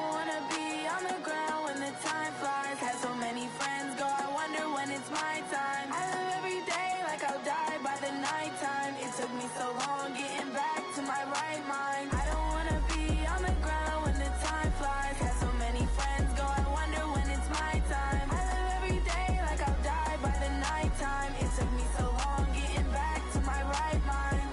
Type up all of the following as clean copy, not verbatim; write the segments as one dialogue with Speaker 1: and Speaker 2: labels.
Speaker 1: don't wanna be on the ground when the time flies. Had so many friends go, I wonder when it's my time. I live every day like I'll die by the nighttime. It took me so long getting back to my right mind. I don't wanna be on the ground when the time flies. Had so many friends go, I wonder when it's my time. I live every day like I'll die by the nighttime. It took me so long getting back to my right mind.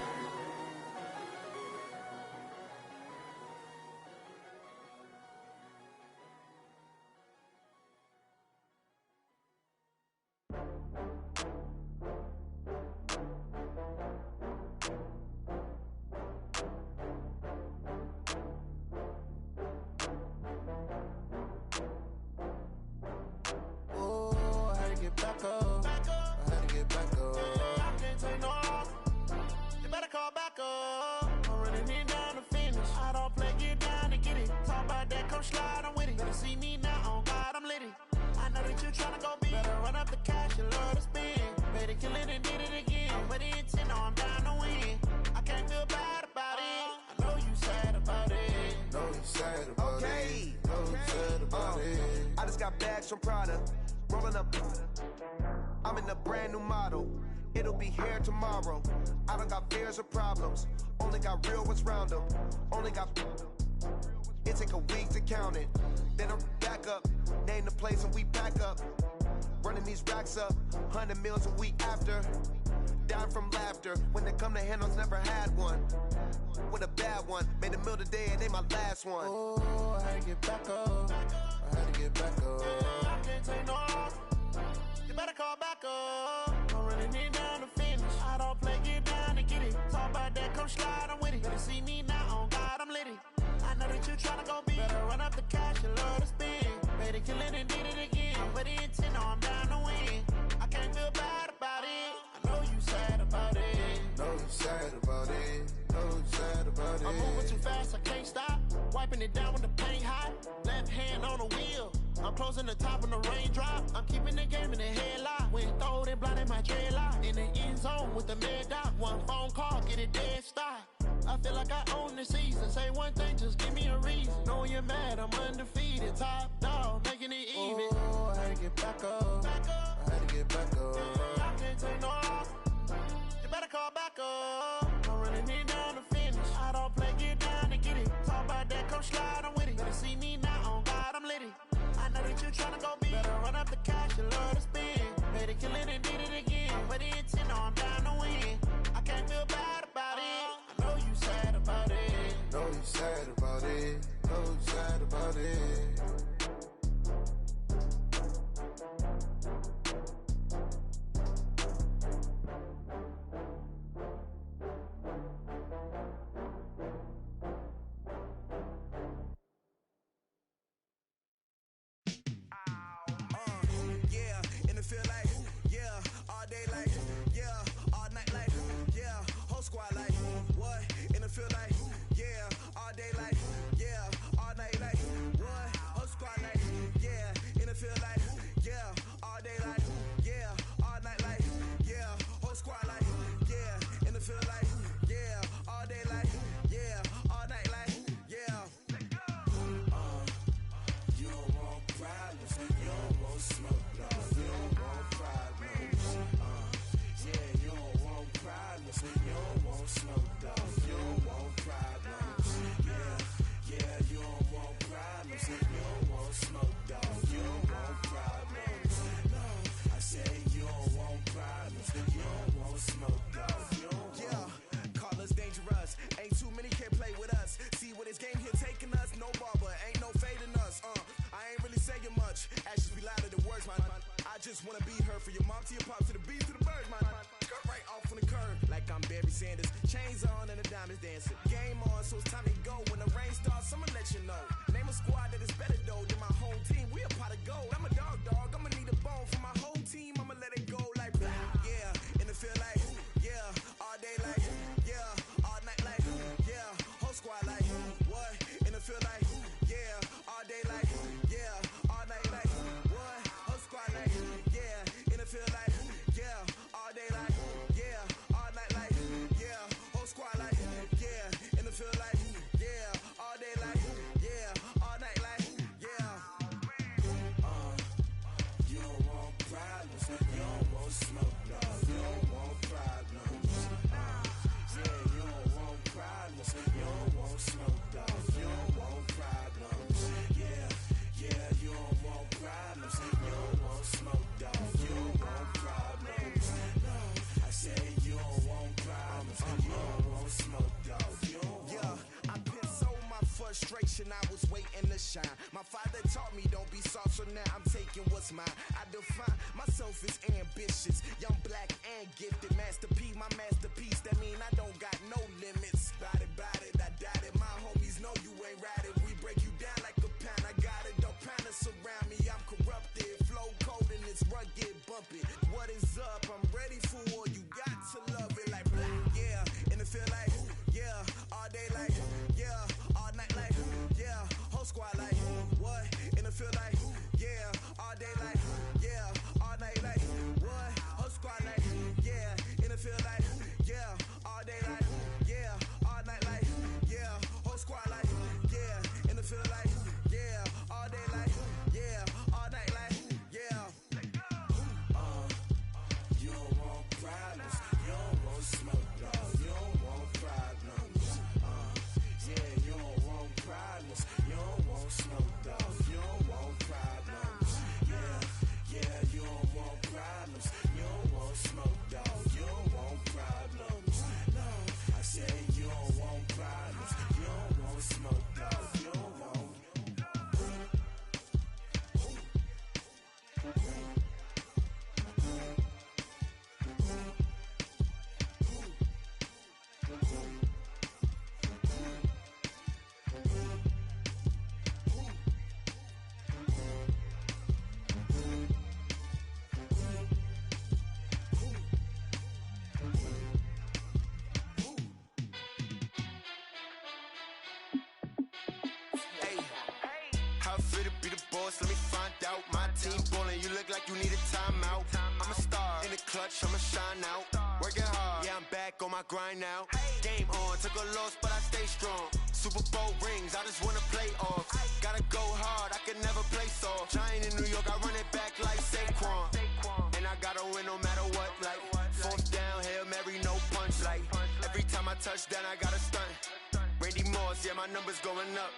Speaker 2: From Prada, rolling up. I'm in a brand new model. It'll be here tomorrow. I don't got fears or problems. Only got real ones round them. Only got. It take a week to count it. Then I'm back up. Name the place and we back up. Running these racks up. 100 meals a week after. Dying from laughter. When it come to handles, never had one. With a bad one. Made a meal today and they my last one.
Speaker 3: Oh, I had to get back up. I had to get back up. I can't take no loss. You better call back up. I'm running it down to finish. I don't play, get down and get it. Talk about that, come slide, I'm with it. Better see me now, on God, I'm litty. I know that you tryna go big. Better run up the cash, you love to spend. Better kill it and did it again. I'm with the intent, no, I'm down to win. I can't feel bad about it. I know you sad about it.
Speaker 4: Know you sad about it. Know you sad about it.
Speaker 3: I'm moving too fast, I can't stop. Wiping it down with the paint hot. Left hand on the wheel. I'm closing the top of the raindrop. I'm keeping the game in the headlock. When throwed and blinded my dreadlock. In the end zone with the mad dot. One phone call, get it dead stop. I feel like I own the season. Say one thing, just give me a reason. Knowing you're mad, I'm undefeated. Top dog, making it even.
Speaker 4: Oh, I had to get back up. I had to get back up.
Speaker 3: I can't take no loss. You better call back up. I'm running it down to finish. I don't play, get down and get it. Talk about that, come slide, I'm with it. Better see me now, on God, I'm litty. I know that you tryna go big. Better run up the cash, you love to spend. Better kill it and did it again. But the intent, no, I'm down to win. I can't feel bad about it. I know you sad about it.
Speaker 4: Know you sad about it. Know you sad about it.
Speaker 5: just wanna be her. From your mom to your pop to the beat to the birds, man. Skirt right off on the curb, like I'm Barry Sanders. Chains on and the diamonds dancing. Game on, so it's time to go. When the rain starts, I'ma let you know. Name a squad that is better though than my whole team. We a pot of gold. I'm a dog, I'ma need a bone for my whole team. I'ma let it go like yeah, and it feel like yeah, all day like yeah, all night like yeah, whole squad like what? And it feel like yeah, all day like yeah, all night like what? Whole squad like yeah, and it feel like yeah, all day like yeah, all night like yeah, whole squad like yeah, and it feel like yeah, all day like yeah, all night like My father taught me don't be soft, so now I'm taking what's mine. I define myself as ambitious, young, black, and gifted. Master P, my masterpiece, that mean I don't got no limits. Bout it, I doubt it. My homies know you ain't ratted. We break you down like a pound. I got it, don't panic surround me. I'm corrupted, flow cold and it's rugged, bumpy. What is up? I'm ready for war. You got to love it like black, yeah. And it feel like, yeah. All day like, yeah. All night like, yeah. Whole squad like, what? And it feel like, yeah. All day like, yeah. All night like, what? Whole squad like, yeah. And it feel like, yeah. All day like, yeah. All night like, yeah. Whole squad like, yeah. And it feel like, yeah. All day like, yeah. All night like, yeah. You don't want problems. You don't want smoke, dog. You don't want problems. Yeah, you don't want problems. You don't want smoke, dog. You don't want problems. Yeah, you don't want problems. You don't want smoke, dog. You don't want problems. No, I said you don't want problems. You don't want smoke, dog. You don't want.
Speaker 2: How I feel to be the boss, let me find out. My team ballin', you look like you need a timeout. I'm a star, in the clutch, I'ma shine out. Working hard, yeah, I'm back on my grind now. Game on, took a loss, but I stay strong. Super Bowl rings, I just wanna play off. Gotta go hard, I can never play soft. Giant in New York, I run it back like Saquon. And I gotta win no matter what, like fourth down, Hail Mary, no punch. Like every time I touch down, I gotta stunt. Randy Moss, yeah, my numbers going up.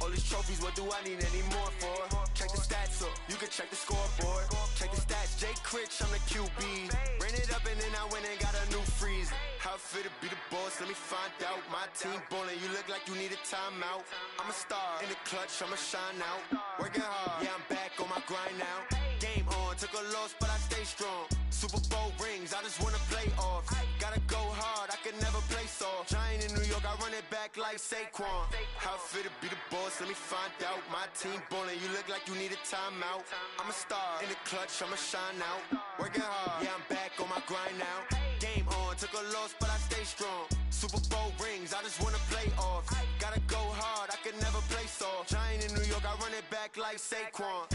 Speaker 2: All these trophies, what do I need any more for? Check the stats up, you can check the scoreboard. Check the stats, Jay Critch, I'm the QB. Ran it up and then I went and got a new freeze. How I feel to be the boss, let me find out. My team ballin', you look like you need a timeout. I'm a star, in the clutch, I'ma shine out. Working hard, yeah, I'm back on my grind now. Game on, took a loss, but I stay strong. Super Bowl rings, I just wanna play off. Gotta go hard, I can never play soft. Giant in New York, I run it back like Saquon. How I feel to be the boss, let me find out. My team ballin', you look like you need a timeout. I'm a star, in the clutch, I'ma shine out. Working hard, yeah, I'm back on my grind now. Game on, took a loss, but I stay strong. Super Bowl rings, I just wanna play off. Gotta go hard, I can never play soft. Giant in New York, I run it back like Saquon.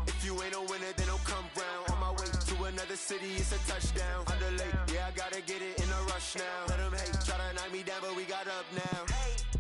Speaker 2: If you ain't a winner, then don't come round. On my way to another city, it's a touchdown. Underlay, yeah, I gotta get it in a rush now. Let them hate, try to knock me down, but we got up now.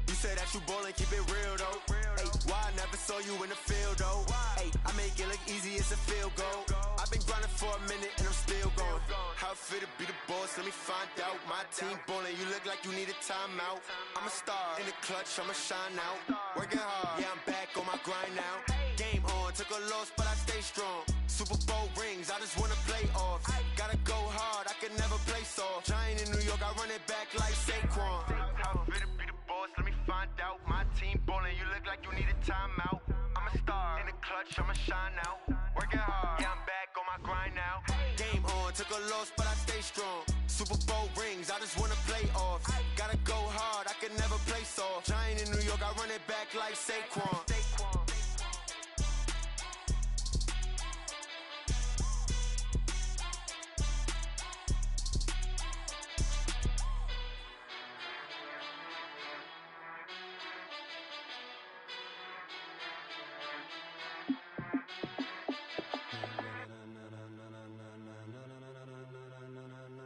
Speaker 2: You said that you ballin', keep it real though. Hey, why I never saw you in the field though? Hey, I make it look easy, it's a field goal. I've been grinding for a minute and I'm still going. How I feel to be the boss, let me find out. My team ballin', you look like you need a timeout. I'm a star, in the clutch, I'ma shine out. Working hard, yeah, I'm back on my grind now. Game on, took a loss, but I stay strong. Super Bowl rings, I just wanna play off. Gotta go hard, I can never play soft. Giant in New York, I run it back like Saquon. How I feel to be the boss, let me find out. My team ballin', you look like you need a timeout. I'm a star, in the clutch, I'ma shine out. Working hard, yeah, I'm back on my grind now. Game on, took a loss, but I stay strong. Super Bowl rings, I just wanna play off. Gotta go hard, I can never play soft. Giant in New York, I run it back like Saquon.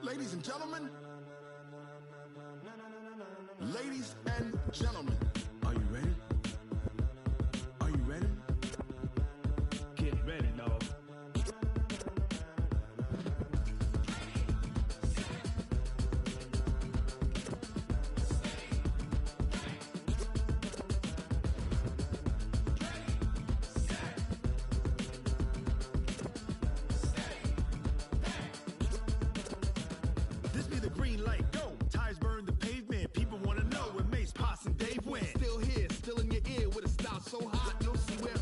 Speaker 6: Ladies and gentlemen, ladies and gentlemen, are you ready? Are you ready? Get ready, dog. This be the green light, go. Tires burn the pavement. People wanna know where Mace, Potts, and Dave went. Still here, still in your ear with a style so hot, you'll see where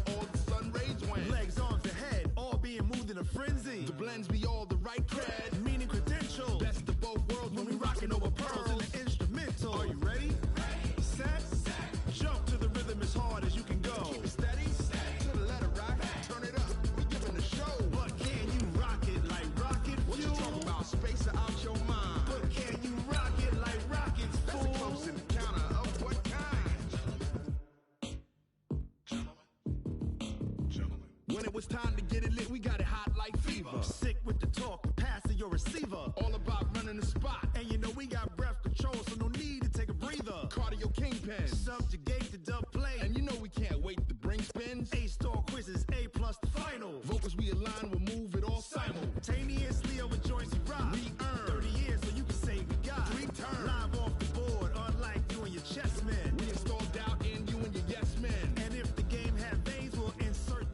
Speaker 6: When it was time to get it lit, we got it hot like fever.
Speaker 3: Sick with the talk, passing your receiver.
Speaker 6: All about running the spot.
Speaker 3: And you know we got breath control, so no need to take a breather.
Speaker 6: Cardio kingpin.
Speaker 3: Subjugate the dub play.
Speaker 6: And you know we can't wait to bring spins.
Speaker 3: A-star quizzes, A+ the final.
Speaker 6: Vocals we align, we'll move it all
Speaker 3: simultaneously over joints we rock.
Speaker 6: We earn
Speaker 3: 30 years so you can say we got
Speaker 6: 3 turns.
Speaker 3: Live off the board, unlike you and your chess men.
Speaker 6: We install doubt in you and your yes men.
Speaker 3: And if the game had veins, we'll insert.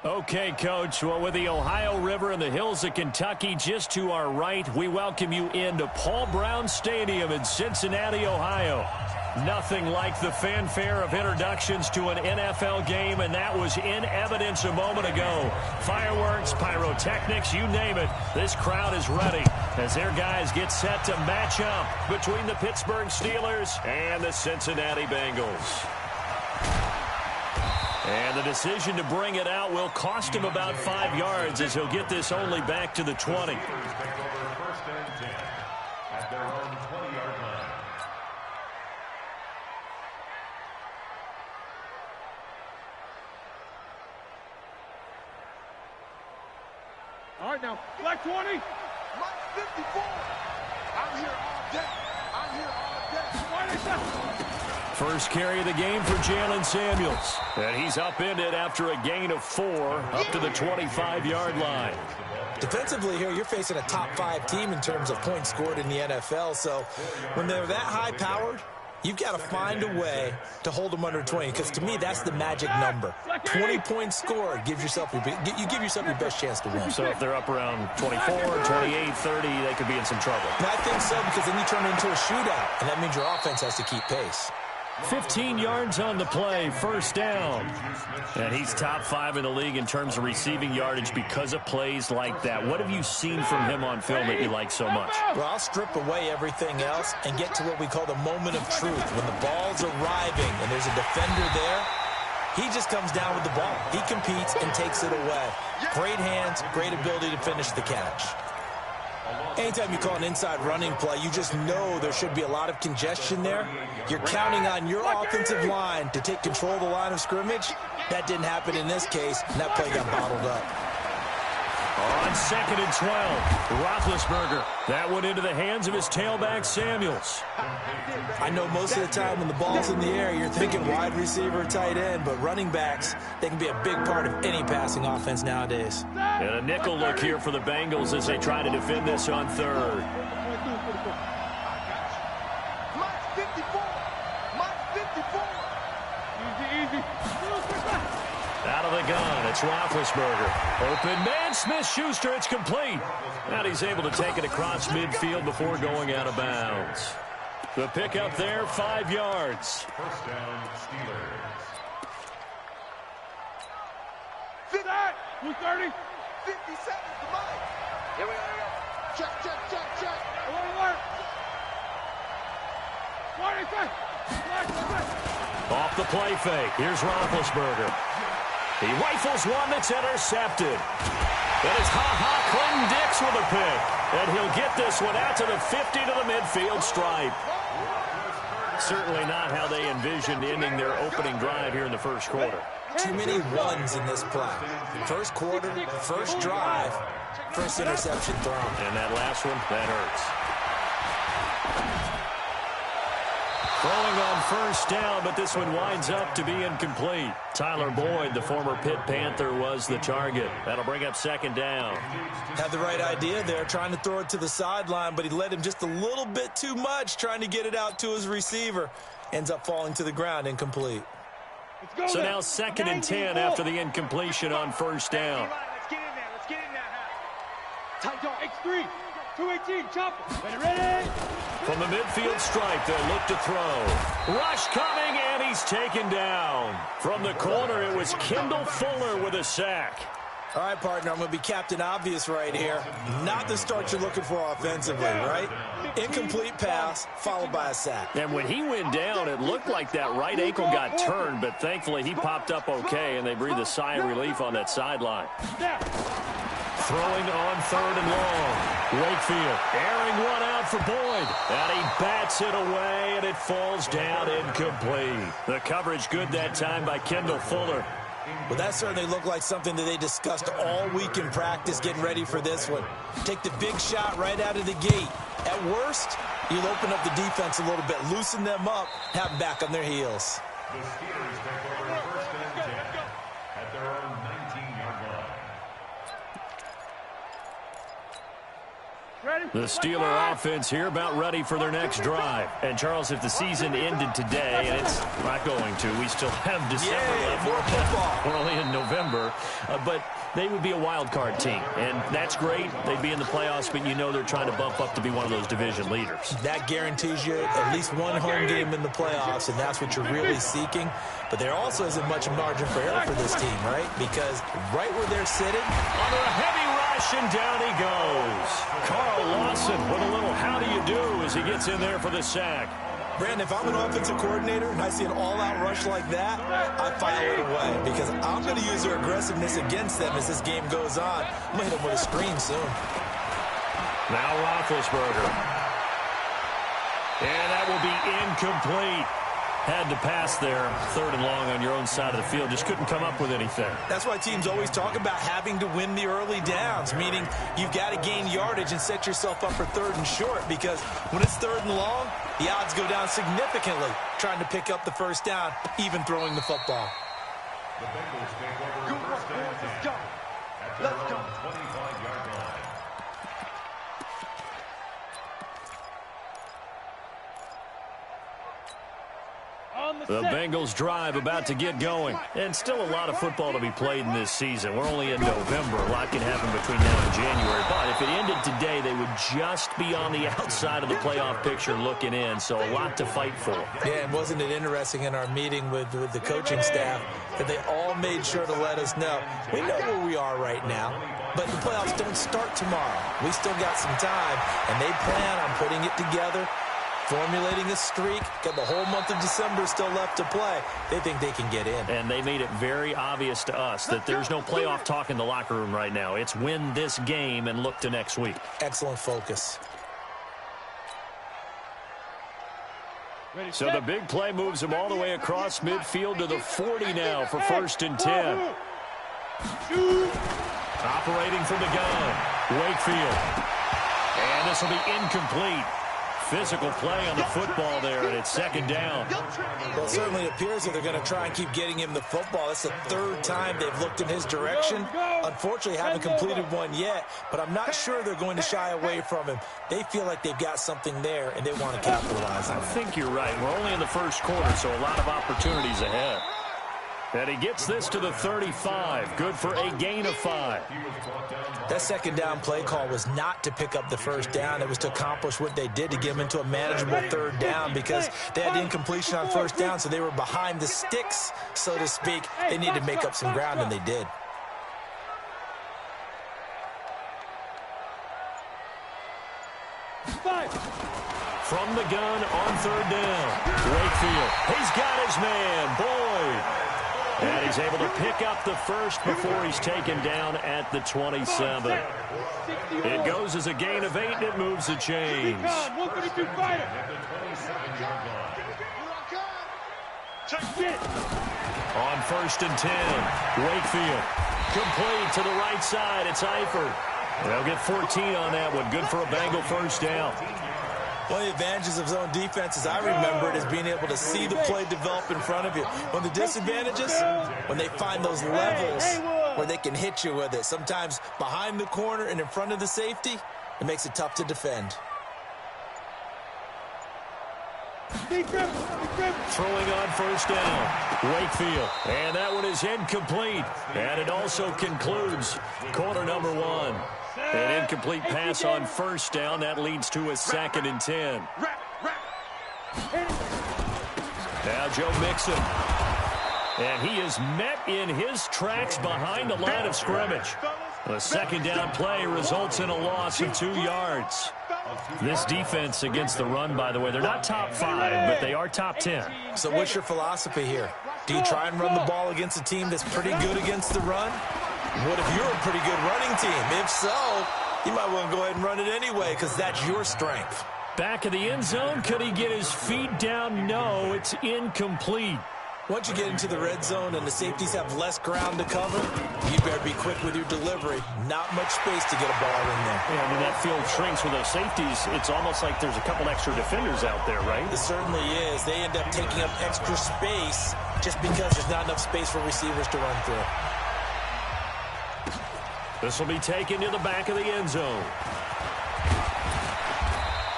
Speaker 7: Okay, Coach. Well, with the Ohio River and the hills of Kentucky just to our right, we welcome you into Paul Brown Stadium in Cincinnati, Ohio. Nothing like the fanfare of introductions to an NFL game, and that was in evidence a moment ago. Fireworks, pyrotechnics, you name it. This crowd is ready as their guys get set to match up between the Pittsburgh Steelers and the Cincinnati Bengals. And the decision to bring it out will cost him about 5 yards as he'll get this only back to the 20.
Speaker 8: All right, now, black 20.
Speaker 4: Mike 54. I'm here all day. I'm here all day.
Speaker 7: First carry of the game for Jalen Samuels. And he's upended after a gain of 4 up to the 25-yard line.
Speaker 9: Defensively here, you're facing a top 5 team in terms of points scored in the NFL. So when they're that high-powered, you've got to find a way to hold them under 20, because to me, that's the magic number. 20 points scored gives yourself you give yourself your best chance to win.
Speaker 7: So if they're up around 24, 28, 30, they could be in some trouble.
Speaker 9: And I think so, because then you turn it into a shootout, and that means your offense has to keep pace.
Speaker 7: 15 yards on the play, first down. And he's top 5 in the league in terms of receiving yardage because of plays like that. What have you seen from him on film that you like so much?
Speaker 9: Well, I'll strip away everything else and get to what we call the moment of truth. When the ball's arriving and there's a defender there, he just comes down with the ball. He competes and takes it away. Great hands, great ability to finish the catch. Anytime you call an inside running play, you just know there should be a lot of congestion there. You're counting on your offensive line to take control of the line of scrimmage. That didn't happen in this case, and that play got bottled up.
Speaker 7: On 2nd and 12, Roethlisberger. That went into the hands of his tailback, Samuels.
Speaker 9: I know most of the time when the ball's in the air, you're thinking wide receiver, tight end, but running backs, they can be a big part of any passing offense nowadays.
Speaker 7: And a nickel look here for the Bengals as they try to defend this on 3rd.
Speaker 4: Mike 54. Mike 54.
Speaker 8: Easy.
Speaker 7: Out of the gun, it's Roethlisberger. Open man, Smith-Schuster, it's complete. And he's able to take it across midfield before going out of bounds. The pickup there, 5 yards.
Speaker 8: First down, Steelers. 230.
Speaker 4: 50 seconds to Mike. Here we go. Check.
Speaker 8: Alert. 20.
Speaker 7: Off the play fake, here's Roethlisberger. He rifles one that's intercepted. And it's Clinton-Dix with a pick. And he'll get this one out to the 50 to the midfield stripe. Certainly not how they envisioned ending their opening drive here in the first quarter.
Speaker 9: Too many ones in this play. First quarter, first drive, first interception thrown.
Speaker 7: And that last one, that hurts. Throwing on first down, but this one winds up to be incomplete. Tyler Boyd, the former Pitt Panther, was the target. That'll bring up 2nd down.
Speaker 9: Had the right idea there, trying to throw it to the sideline, but he led him just a little bit too much, trying to get it out to his receiver. Ends up falling to the ground, incomplete.
Speaker 7: So now 2nd and 10 after the incompletion on first down.
Speaker 8: Let's get in there. Tight dog, X3. 218, chopper. Ready?
Speaker 7: From the midfield stripe, they'll look to throw. Rush coming, and he's taken down. From the corner, it was Kendall Fuller with a sack.
Speaker 9: All right, partner, I'm going to be Captain Obvious right here. Not the start you're looking for offensively, right? Incomplete pass, followed by a sack.
Speaker 7: And when he went down, it looked like that right ankle got turned, but thankfully he popped up okay, and they breathed a sigh of relief on that sideline. Throwing on 3rd and long. Wakefield airing one out for Boyd. And he bats it away, and it falls down incomplete. The coverage good that time by Kendall Fuller.
Speaker 9: Well, that certainly looked like something that they discussed all week in practice getting ready for this one. Take the big shot right out of the gate. At worst, you'll open up the defense a little bit, loosen them up, have them back on their heels.
Speaker 10: The Steelers take over 1st and 10 at their own 19-yard line.
Speaker 7: The Steeler offense here about ready for their next drive. And, Charles, if the season ended today, and it's not going to, we still have December left.
Speaker 9: More football.
Speaker 7: We're only in November. But they would be a wild card team. And that's great. They'd be in the playoffs, but you know they're trying to bump up to be one of those division leaders.
Speaker 9: That guarantees you at least one home game in the playoffs, and that's what you're really seeking. But there also isn't much margin for error for this team, right? Because right where they're sitting,
Speaker 7: under a heavy rush, and down he goes. Carl Lawson with a little how do you do as he gets in there for the sack.
Speaker 9: Brandon, if I'm an offensive coordinator and I see an all-out rush like that, I file it away because I'm going to use their aggressiveness against them as this game goes on. I'm going to hit them with a screen soon.
Speaker 7: Now Roethlisberger. And that will be incomplete. Had to pass there, 3rd and long on your own side of the field. Just couldn't come up with anything.
Speaker 9: That's why teams always talk about having to win the early downs, meaning you've got to gain yardage and set yourself up for 3rd and short, because when it's 3rd and long, the odds go down significantly trying to pick up the 1st down, even throwing the football.
Speaker 10: The Bengals take over 1st and 10 at their own 25-yard line.
Speaker 7: The Bengals drive about to get going. And still a lot of football to be played in this season. We're only in November. A lot can happen between now and January. But if it ended today, they would just be on the outside of the playoff picture looking in. So a lot to fight for.
Speaker 9: Yeah, and wasn't it interesting in our meeting with the coaching staff that they all made sure to let us know, we know where we are right now, but the playoffs don't start tomorrow. We still got some time, and they plan on putting it together, formulating a streak, got the whole month of December still left to play. They think they can get in.
Speaker 7: And they made it very obvious to us that there's no playoff talk in the locker room right now. It's win this game and look to next week.
Speaker 9: Excellent focus.
Speaker 7: So the big play moves him all the way across midfield to the 40 now for 1st and 10. Operating from the gun, Wakefield. And this will be incomplete. Physical play on the football there, and it's 2nd down.
Speaker 9: Well, it certainly appears that they're going to try and keep getting him the football. It's the 3rd time they've looked in his direction. Unfortunately, haven't completed one yet, but I'm not sure they're going to shy away from him. They feel like they've got something there, and they want to capitalize on it.
Speaker 7: I think you're right. We're only in the 1st quarter, so a lot of opportunities ahead. And he gets this to the 35. Good for a gain of 5.
Speaker 9: That 2nd down play call was not to pick up the 1st down. It was to accomplish what they did to get them into a manageable 3rd down because they had incompletion on 1st down, so they were behind the sticks, so to speak. They needed to make up some ground, and they did.
Speaker 7: From the gun on 3rd down. Wakefield. He's got his man, Boyd. And he's able to pick up the 1st before he's taken down at the 27. It goes as a gain of 8, and it moves the chains. On 1st and 10, Wakefield. Complete to the right side. It's Eifert. They'll get 14 on that one. Good for a Bengal 1st down.
Speaker 9: One of the advantages of zone defense, as I remember it, is being able to see the play develop in front of you. One of the disadvantages, when they find those levels where they can hit you with it. Sometimes behind the corner and in front of the safety, it makes it tough to defend.
Speaker 7: Throwing on 1st down, Wakefield. And that one is incomplete. And it also concludes quarter number 1. An incomplete pass on 1st down. That leads to a 2nd and 10. Now Joe Mixon. And he is met in his tracks behind the line of scrimmage. The 2nd down play results in a loss of 2 yards. This defense against the run, by the way, they're not top 5, but they are top 10.
Speaker 9: So what's your philosophy here? Do you try and run the ball against a team that's pretty good against the run? What if you're a pretty good running team? If so, you might want to go ahead and run it anyway because that's your strength.
Speaker 7: Back of the end zone. Could he get his feet down? No, it's incomplete.
Speaker 9: Once you get into the red zone and the safeties have less ground to cover, you better be quick with your delivery. Not much space to get a ball in there.
Speaker 7: Yeah, when that field shrinks with those safeties, it's almost like there's a couple extra defenders out there, right?
Speaker 9: It certainly is. They end up taking up extra space just because there's not enough space for receivers to run through.
Speaker 7: This will be taken to the back of the end zone.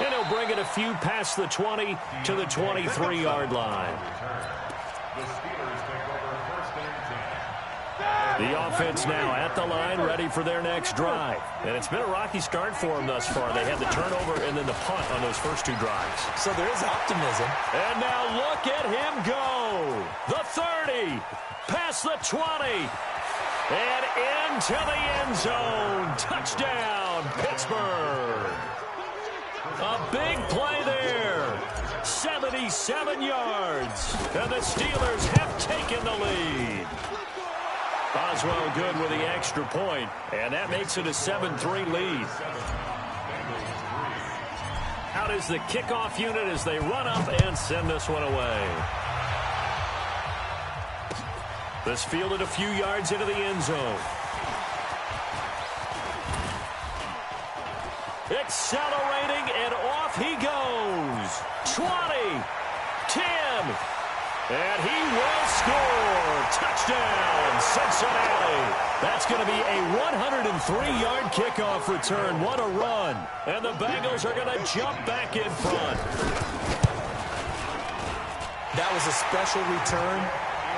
Speaker 7: And he'll bring it a few past the 20 to the 23-yard line.
Speaker 10: The Steelers take over first and 10.
Speaker 7: The offense now at the line, ready for their next drive. And it's been a rocky start for them thus far. They had the turnover and then the punt on those first two drives.
Speaker 9: So there is optimism.
Speaker 7: And now look at him go. The 30, past the 20, and into the end zone. Touchdown, Pittsburgh. A big play there. 77 yards. And the Steelers have taken the lead. Boswell good with the extra point, and that makes it a 7-3 lead. Out is the kickoff unit as they run up and send this one away. This fielded a few yards into the end zone. Accelerating, and off he goes. 20, 10, and he will score. Touchdown, Cincinnati. That's going to be a 103-yard kickoff return. What a run. And the Bengals are going to jump back in front.
Speaker 9: That was a special return,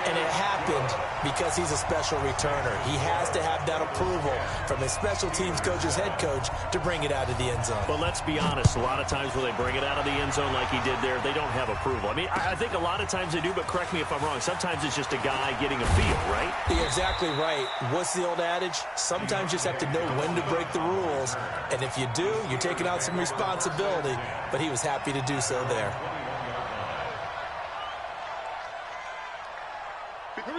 Speaker 9: and it happened because he's a special returner. He has to have that approval from his special teams coach's head coach to bring it out of the end zone.
Speaker 7: But let's be honest, a lot of times when they bring it out of the end zone like he did there, they don't have approval. I mean, I think a lot of times they do, but correct me if I'm wrong. Sometimes it's just a guy getting a feel, right?
Speaker 9: You're exactly right. What's the old adage? Sometimes you just have to know when to break the rules. And if you do, you're taking out some responsibility. But he was happy to do so there.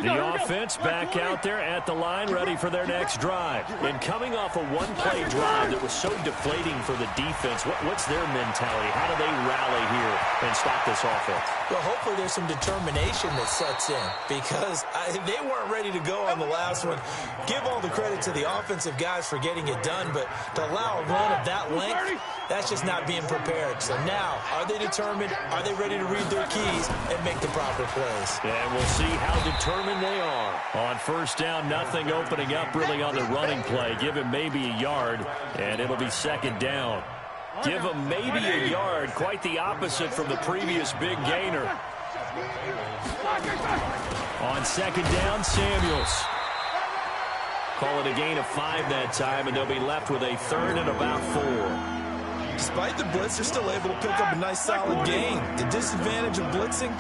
Speaker 7: The offense back out there at the line, ready for their next drive. And coming off a one-play drive that was so deflating for the defense, what's their mentality? How do they rally here and stop this offense?
Speaker 9: Well, hopefully there's some determination that sets in because they weren't ready to go on the last one. Give all the credit to the offensive guys for getting it done, but to allow a run of that length, that's just not being prepared. So now, are they determined? Are they ready to read their keys and make the proper plays?
Speaker 7: And we'll see how determined they are. On first down, nothing opening up really on the running play. Give him maybe a yard, and it'll be second down. Give him maybe a yard. Quite the opposite from the previous big gainer. On second down, Samuels. Call it a gain of 5 that time, and they'll be left with a third and about 4.
Speaker 9: Despite the blitz, they're still able to pick up a nice solid gain. The disadvantage of blitzing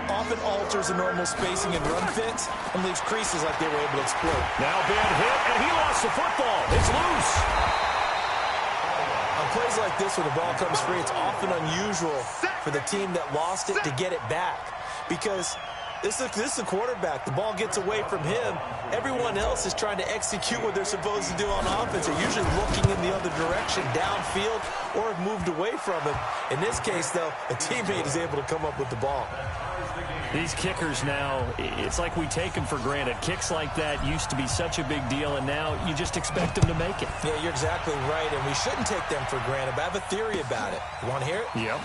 Speaker 9: often alters the normal spacing and run fits and leaves creases like they were able to exploit.
Speaker 7: Now bad hit, and he lost the football. It's loose.
Speaker 9: On plays like this where the ball comes free, it's often unusual for the team that lost it to get it back because this is a quarterback. The ball gets away from him. Everyone else is trying to execute what they're supposed to do on offense. They're usually looking in the other direction, downfield, or have moved away from him. In this case, though, a teammate is able to come up with the ball.
Speaker 7: These kickers now, it's like we take them for granted. Kicks like that used to be such a big deal, and now you just expect them to make it.
Speaker 9: Yeah, you're exactly right, and we shouldn't take them for granted. But I have a theory about it. You want to hear it?
Speaker 7: Yep.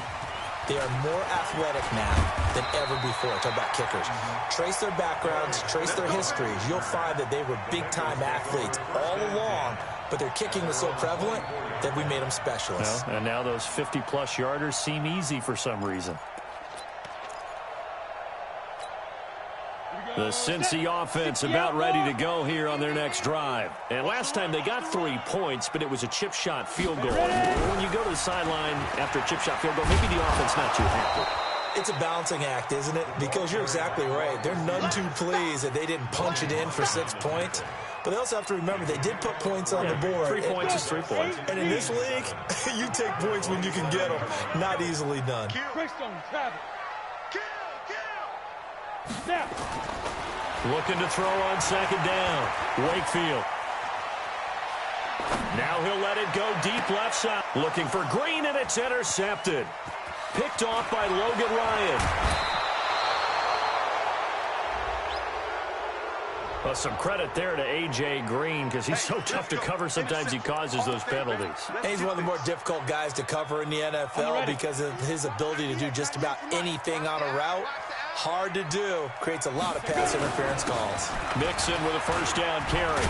Speaker 9: They are more athletic now than ever before. Talk about kickers. Trace their backgrounds, trace their histories. You'll find that they were big-time athletes all along, but their kicking was so prevalent that we made them specialists.
Speaker 7: Well, and now those 50-plus yarders seem easy for some reason. The Cincy offense about ready to go here on their next drive. And last time they got 3 points, but it was a chip shot field goal. And when you go to the sideline after a chip shot field goal, maybe the offense not too happy.
Speaker 9: It's a balancing act, isn't it? Because you're exactly right. They're none too pleased that they didn't punch it in for 6 points. But they also have to remember they did put points on the board.
Speaker 7: 3 points is 3 points.
Speaker 9: And in this league, you take points when you can get them. Not easily done.
Speaker 7: Looking to throw on second down. Wakefield Now he'll let it go deep left side. Looking for Green, and it's intercepted. Picked off by Logan Ryan. Well, some credit there to A.J. Green because he's so tough to cover. Sometimes he causes those penalties.
Speaker 9: He's one of the more difficult guys to cover in the NFL because of his ability to do just about anything on a route. Hard to do. Creates a lot of pass interference calls.
Speaker 7: Mixon with a first down carry.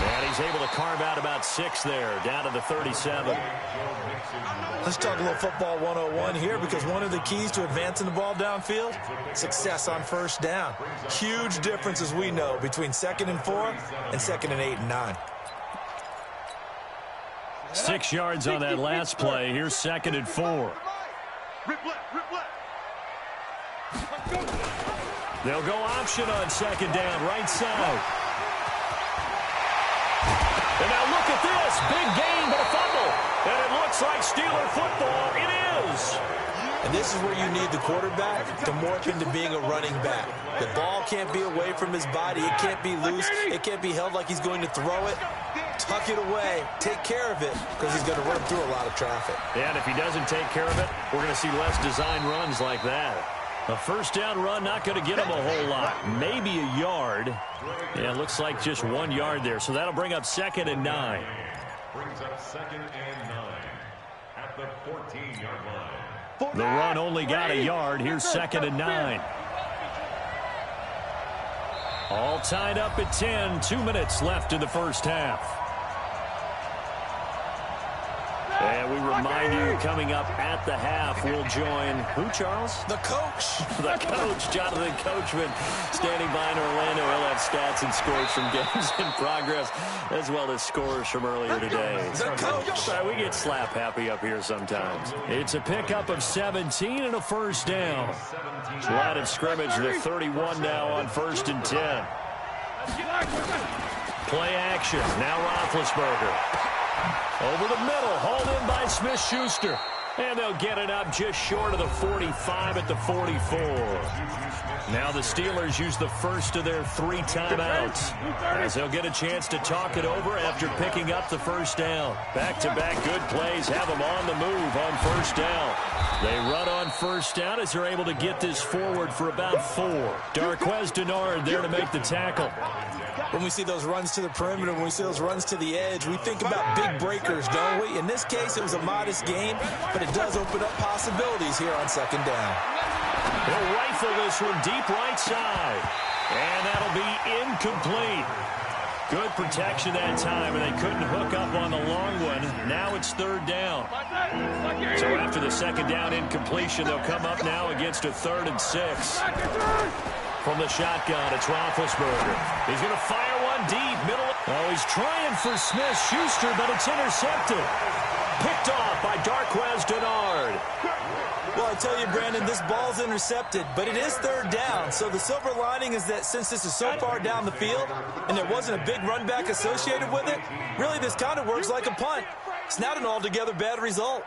Speaker 7: And he's able to carve out about 6 there, down to the 37.
Speaker 9: Let's talk a little football 101 here because one of the keys to advancing the ball downfield, success on first down. Huge difference, as we know, between 2nd and 4 and 2nd and 8 and 9.
Speaker 7: 6 yards on that last play. Here's 2nd and 4. They'll go option on 2nd down, right side. And now look at this. Big gain, but a fumble. And it looks like Steeler football. It is.
Speaker 9: And this is where you need the quarterback to morph into being a running back. The ball can't be away from his body. It can't be loose. It can't be held like he's going to throw it. Tuck it away. Take care of it because he's going to run through a lot of traffic.
Speaker 7: And if he doesn't take care of it, we're going to see less design runs like that. A first down run not going to get him a whole lot. Maybe a yard. Yeah, it looks like just 1 yard there. So that'll bring up 2nd and 9.
Speaker 10: Brings up 2nd and 9 at the 14-yard line.
Speaker 7: The run only got a yard. Here's 2nd and 9. All tied up at 10. 2 minutes left in the first half. And we remind you, coming up at the half, we'll join who, Charles?
Speaker 9: The coach.
Speaker 7: The coach, Jonathan Coachman, standing by in Orlando. He'll have stats and scores from games in progress, as well as scores from earlier today.
Speaker 9: The coach.
Speaker 7: We get slap happy up here sometimes. It's a pickup of 17 and a first down. Line of scrimmage, the 31 now on 1st and 10. Play action. Now Roethlisberger. Over the middle, hauled in by Smith-Schuster. And they'll get it up just short of the 45 at the 44. Now the Steelers use the first of their 3 timeouts, as they'll get a chance to talk it over after picking up the first down. Back-to-back good plays have them on the move on first down. They run on first down as they're able to get this forward for about 4. Darqueze Dennard there to make the tackle.
Speaker 9: When we see those runs to the perimeter, when we see those runs to the edge, we think about big breakers, don't we? In this case, it was a modest game, but it does open up possibilities here on 2nd down.
Speaker 7: They'll rifle this one deep right side, and that'll be incomplete. Good protection that time, and they couldn't hook up on the long one. Now it's 3rd down. So after the 2nd down incompletion, they'll come up now against a 3rd and 6. From the shotgun, it's Roethlisberger. He's going to fire one deep, middle. Oh, he's trying for Smith-Schuster, but it's intercepted. Picked off by Darqueze Dennard.
Speaker 9: Well, I tell you, Brandon, this ball's intercepted, but it is 3rd down. So the silver lining is that since this is so far down the field and there wasn't a big run back associated with it, really this kind of works like a punt. It's not an altogether bad result.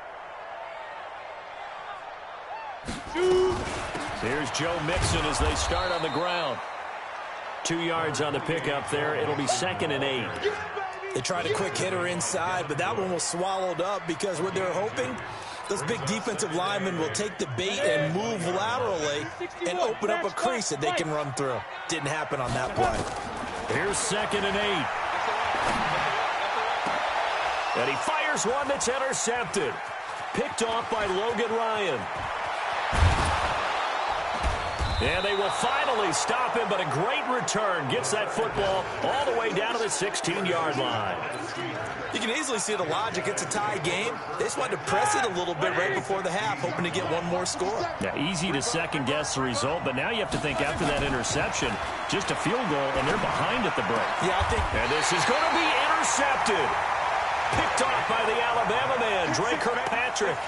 Speaker 7: Here's Joe Mixon as they start on the ground. 2 yards on the pickup there. It'll be 2nd and 8.
Speaker 9: They tried a quick hitter inside, but that one was swallowed up because what they're hoping, those big defensive linemen will take the bait and move laterally and open up a crease that they can run through. Didn't happen on that play.
Speaker 7: Here's 2nd and 8. And he fires one that's intercepted. Picked off by Logan Ryan. And they will finally stop him, but a great return. Gets that football all the way down to the 16-yard line.
Speaker 9: You can easily see the logic. It's a tie game. They just wanted to press it a little bit right before the half, hoping to get one more score.
Speaker 7: Yeah, easy to second-guess the result, but now you have to think after that interception, just a field goal, and they're behind at the break.
Speaker 9: Yeah, I think.
Speaker 7: And this is going to be intercepted. Picked off by the Alabama man, Dre Kirkpatrick.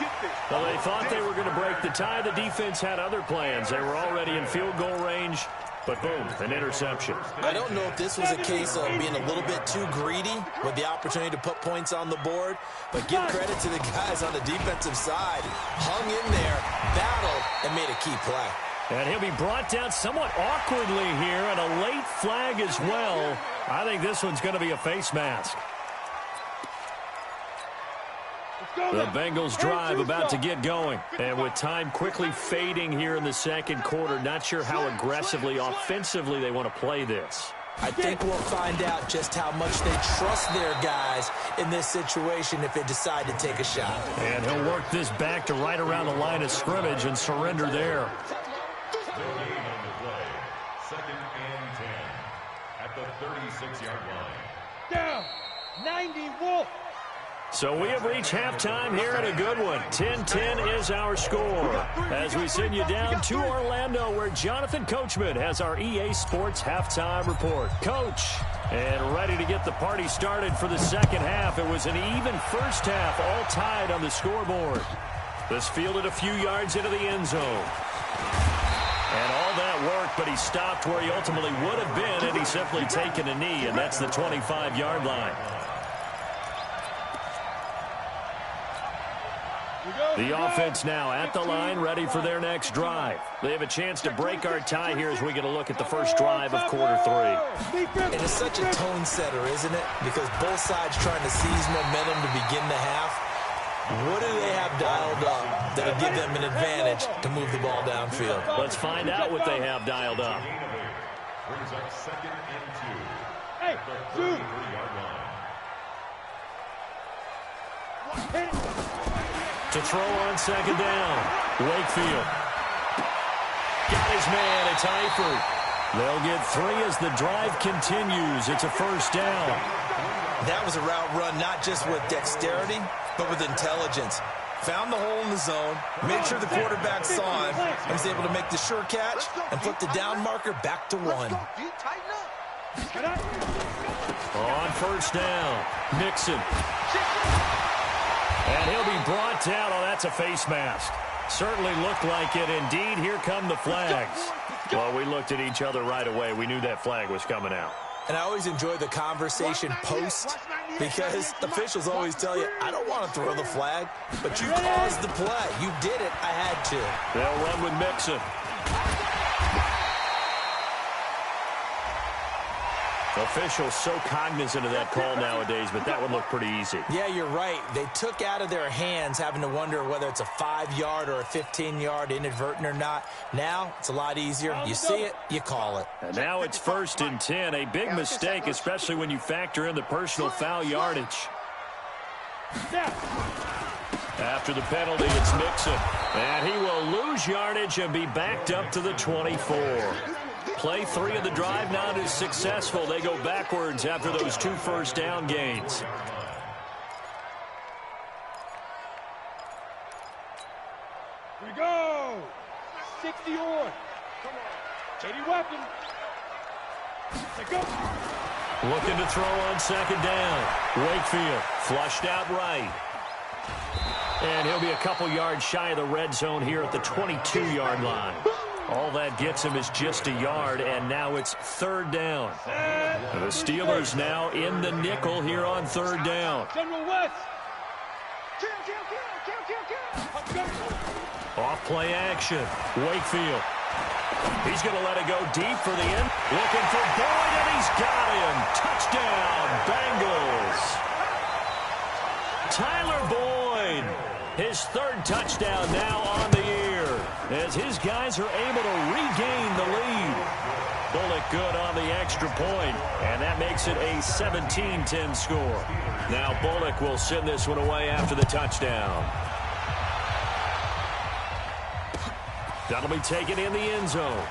Speaker 7: Well, they thought they were going to break the tie. The defense had other plans. They were already in field goal range, but boom, an interception.
Speaker 9: I don't know if this was a case of being a little bit too greedy with the opportunity to put points on the board, but give credit to the guys on the defensive side. Hung in there, battled, and made a key play.
Speaker 7: And he'll be brought down somewhat awkwardly here, and a late flag as well. I think this one's going to be a face mask. The Bengals drive about to get going. And with time quickly fading here in the second quarter, not sure how aggressively, offensively they want to play this.
Speaker 9: I think we'll find out just how much they trust their guys in this situation if they decide to take a shot.
Speaker 7: And he'll work this back to right around the line of scrimmage and surrender there.
Speaker 10: The game on the play. 2nd and 10 at the 36-yard line.
Speaker 8: Down. 90 Wolf.
Speaker 7: So we have reached halftime here in a good one. 10-10 is our score. As we send you down to Orlando, where Jonathan Coachman has our EA Sports halftime report. Coach, and ready to get the party started for the second half. It was an even first half, all tied on the scoreboard. This fielded a few yards into the end zone. And all that worked, but he stopped where he ultimately would have been, and he's simply taken a knee, and that's the 25-yard line. The offense now at the line, ready for their next drive. They have a chance to break our tie here as we get a look at the first drive of quarter 3.
Speaker 9: It is such a tone setter, isn't it? Because both sides trying to seize momentum to begin the half. What do they have dialed up that'll give them an advantage to move the ball downfield?
Speaker 7: Let's find out what they have dialed up.
Speaker 10: Brings up 2nd and 2.
Speaker 8: Hey,
Speaker 10: the 33-yard line.
Speaker 7: To throw on second down, Wakefield. Got his man, it's Eifert. They'll get 3 as the drive continues. It's a first down.
Speaker 9: That was a route run not just with dexterity, but with intelligence. Found the hole in the zone, made sure the quarterback saw him, and was able to make the sure catch and flip the down marker back to 1.
Speaker 7: On first down, Mixon. And he'll be brought down. Oh, that's a face mask. Certainly looked like it. Indeed, here come the flags. Well, we looked at each other right away. We knew that flag was coming out.
Speaker 9: And I always enjoy the conversation post because officials always tell you, I don't want to throw the flag, but you caused the play. You did it. I had to.
Speaker 7: They'll run with Mixon. Officials so cognizant of that call nowadays, but that would look pretty easy.
Speaker 9: Yeah, you're right. They took out of their hands having to wonder whether it's a 5-yard or a 15-yard inadvertent or not. Now it's a lot easier. You see it, you call it.
Speaker 7: And now it's 1st and 10. A big mistake, especially when you factor in the personal foul yardage. After the penalty, it's Mixon. And he will lose yardage and be backed up to the 24. Play 3 of the drive not as successful. They go backwards after those 2 first down gains.
Speaker 8: Here we go. 60 on. 80 weapon. Let's go.
Speaker 7: Looking to throw on second down. Wakefield flushed out right. And he'll be a couple yards shy of the red zone here at the 22-yard line. All that gets him is just a yard, and now it's 3rd down. The Steelers now in the nickel here on 3rd down.
Speaker 8: General West.
Speaker 7: Off play action. Wakefield. He's going to let it go deep for the end. Looking for Boyd, and he's got him. Touchdown, Bengals. Tyler Boyd. His 3rd touchdown now on the year, as his guys are able to regain the lead. Bullock good on the extra point, and that makes it a 17-10 score. Now Bullock will send this one away after the touchdown. That'll be taken in the end zone.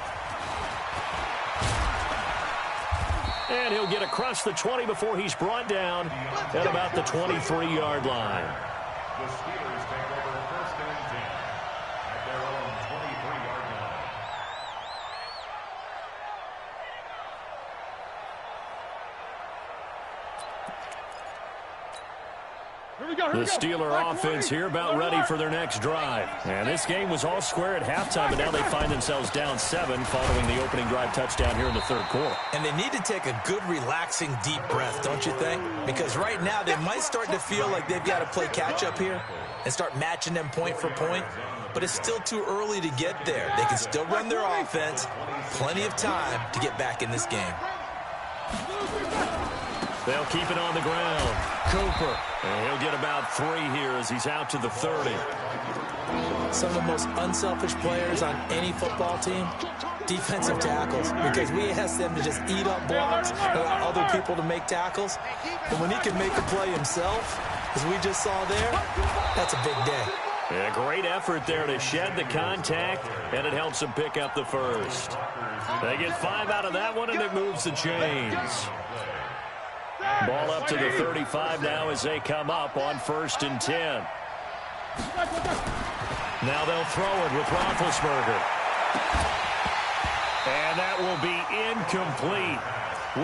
Speaker 7: And he'll get across the 20 before he's brought down at about the 23-yard line.
Speaker 10: The Steelers take over 1st and 10 at their own 23-yard line.
Speaker 7: The Steeler offense here about ready for their next drive. And this game was all square at halftime, but now they find themselves down 7 following the opening drive touchdown here in the 3rd quarter.
Speaker 9: And they need to take a good, relaxing, deep breath, don't you think? Because right now they might start to feel like they've got to play catch-up here and start matching them point for point. But it's still too early to get there. They can still run their offense. Plenty of time to get back in this game.
Speaker 7: They'll keep it on the ground. Cooper, and he'll get about 3 here as he's out to the 30.
Speaker 9: Some of the most unselfish players on any football team, defensive tackles, because we ask them to just eat up blocks, allow other people to make tackles. And when he can make a play himself, as we just saw there, that's a big day.
Speaker 7: A great effort there to shed the contact, and it helps them pick up the first. They get 5 out of that one, and it moves the chains. Ball up to the 35 now as they come up on 1st and 10. Now they'll throw it with Roethlisberger. And that will be incomplete.